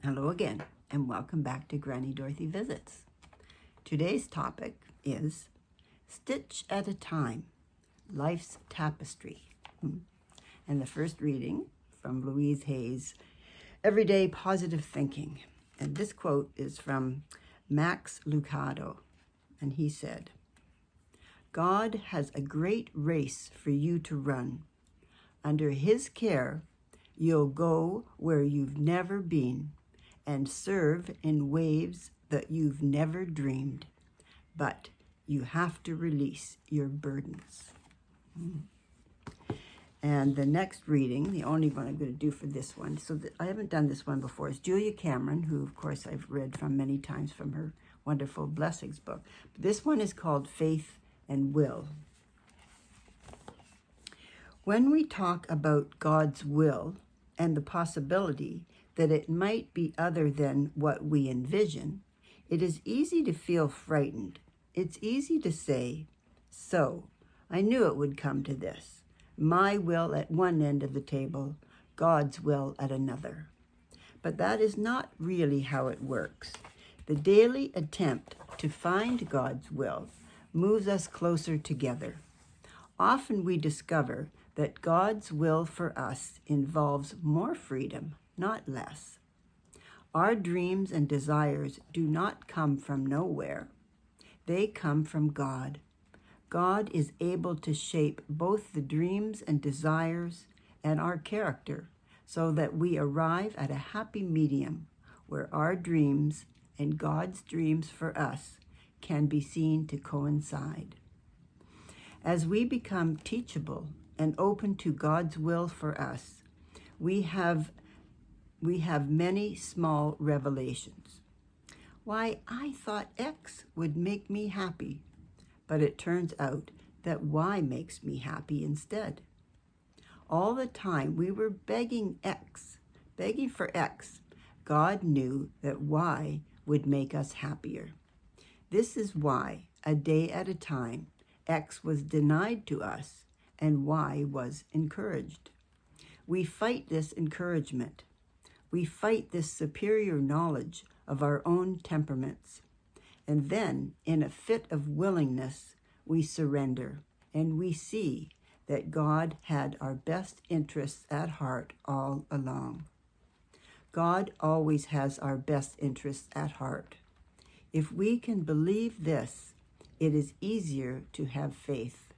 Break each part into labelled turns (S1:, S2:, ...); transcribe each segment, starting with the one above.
S1: Hello again, and welcome back to Granny Dorothy Visits. Today's topic is Stitch at a Time, Life's Tapestry. And the first reading from Louise Hay's Everyday Positive Thinking. And this quote is from Max Lucado, and he said, "God has a great race for you to run. Under his care, you'll go where you've never been and serve in waves that you've never dreamed. But you have to release your burdens." And the next reading, the only one I'm going to do for this one, I haven't done this one before, is Julia Cameron, who, of course, I've read from many times from her wonderful Blessings book. But this one is called Faith and Will. When we talk about God's will and the possibility that it might be other than what we envision, it is easy to feel frightened. It's easy to say, "So, I knew it would come to this. My will at one end of the table, God's will at another." But that is not really how it works. The daily attempt to find God's will moves us closer together. Often we discover that God's will for us involves more freedom, not less. Our dreams and desires do not come from nowhere. They come from God. God is able to shape both the dreams and desires and our character so that we arrive at a happy medium where our dreams and God's dreams for us can be seen to coincide. As we become teachable and open to God's will for us, we have many small revelations. Why, I thought X would make me happy, but it turns out that Y makes me happy instead. All the time we were begging for X, God knew that Y would make us happier. This is why, a day at a time, X was denied to us and Y was encouraged. We fight this encouragement. We fight this superior knowledge of our own temperaments. And then, in a fit of willingness, we surrender and we see that God had our best interests at heart all along. God always has our best interests at heart. If we can believe this, it is easier to have faith.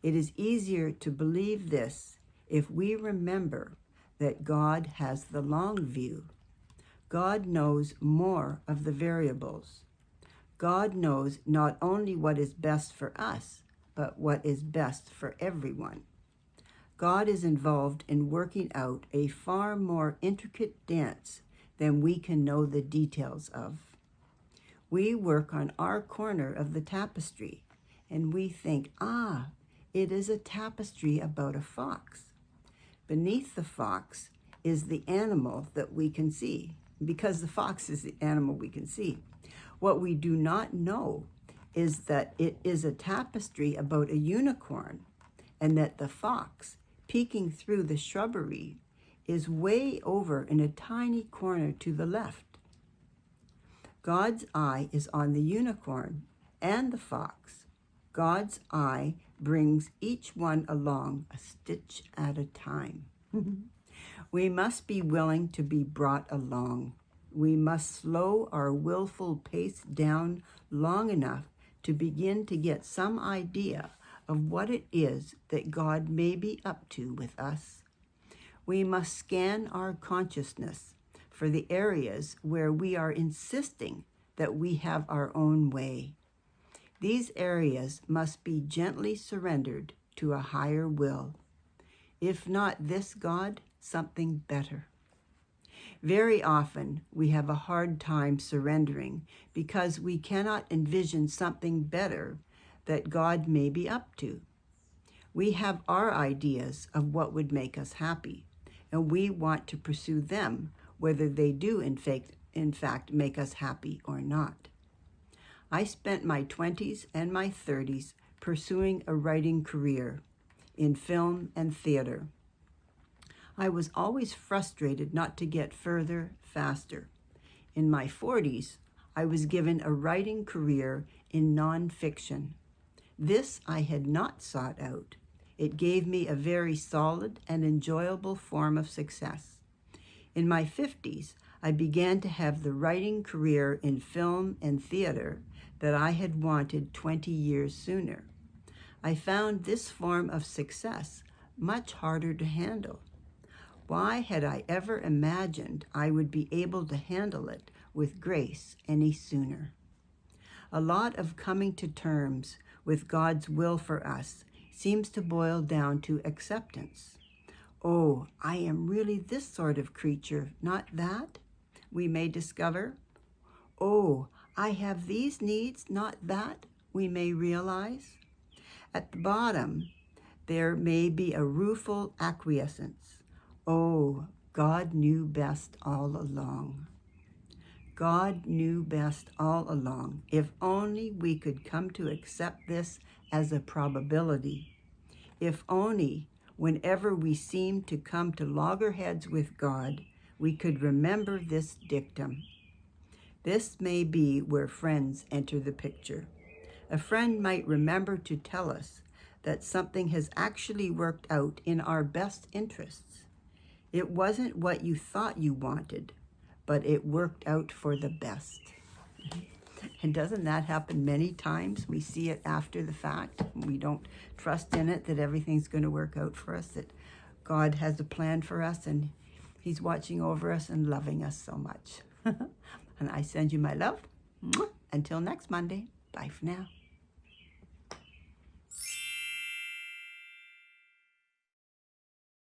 S1: It is easier to believe this if we remember that God has the long view. God knows more of the variables. God knows not only what is best for us, but what is best for everyone. God is involved in working out a far more intricate dance than we can know the details of. We work on our corner of the tapestry, and we think, it is a tapestry about a fox. Beneath the fox is the animal that we can see, because the fox is the animal we can see. What we do not know is that it is a tapestry about a unicorn, and that the fox, peeking through the shrubbery, is way over in a tiny corner to the left. God's eye is on the unicorn and the fox. God's eye brings each one along a stitch at a time. We must be willing to be brought along. We must slow our willful pace down long enough to begin to get some idea of what it is that God may be up to with us. We must scan our consciousness for the areas where we are insisting that we have our own way. These areas must be gently surrendered to a higher will. If not this God, something better. Very often we have a hard time surrendering because we cannot envision something better that God may be up to. We have our ideas of what would make us happy, and we want to pursue them, whether they do in fact make us happy or not. I spent my 20s and my 30s pursuing a writing career in film and theater. I was always frustrated not to get further faster. In my 40s, I was given a writing career in nonfiction. This I had not sought out. It gave me a very solid and enjoyable form of success. In my 50s, I began to have the writing career in film and theater that I had wanted 20 years sooner. I found this form of success much harder to handle. Why had I ever imagined I would be able to handle it with grace any sooner? A lot of coming to terms with God's will for us seems to boil down to acceptance. Oh, I am really this sort of creature, not that, we may discover. Oh, I have these needs, not that, we may realize. At the bottom, there may be a rueful acquiescence. Oh, God knew best all along. God knew best all along. If only we could come to accept this as a probability. If only, whenever we seem to come to loggerheads with God, we could remember this dictum. This may be where friends enter the picture. A friend might remember to tell us that something has actually worked out in our best interests. It wasn't what you thought you wanted, but it worked out for the best. And doesn't that happen many times? We see it after the fact. We don't trust in it that everything's going to work out for us, that God has a plan for us and He's watching over us and loving us so much. And I send you my love. Until next Monday. Bye for now.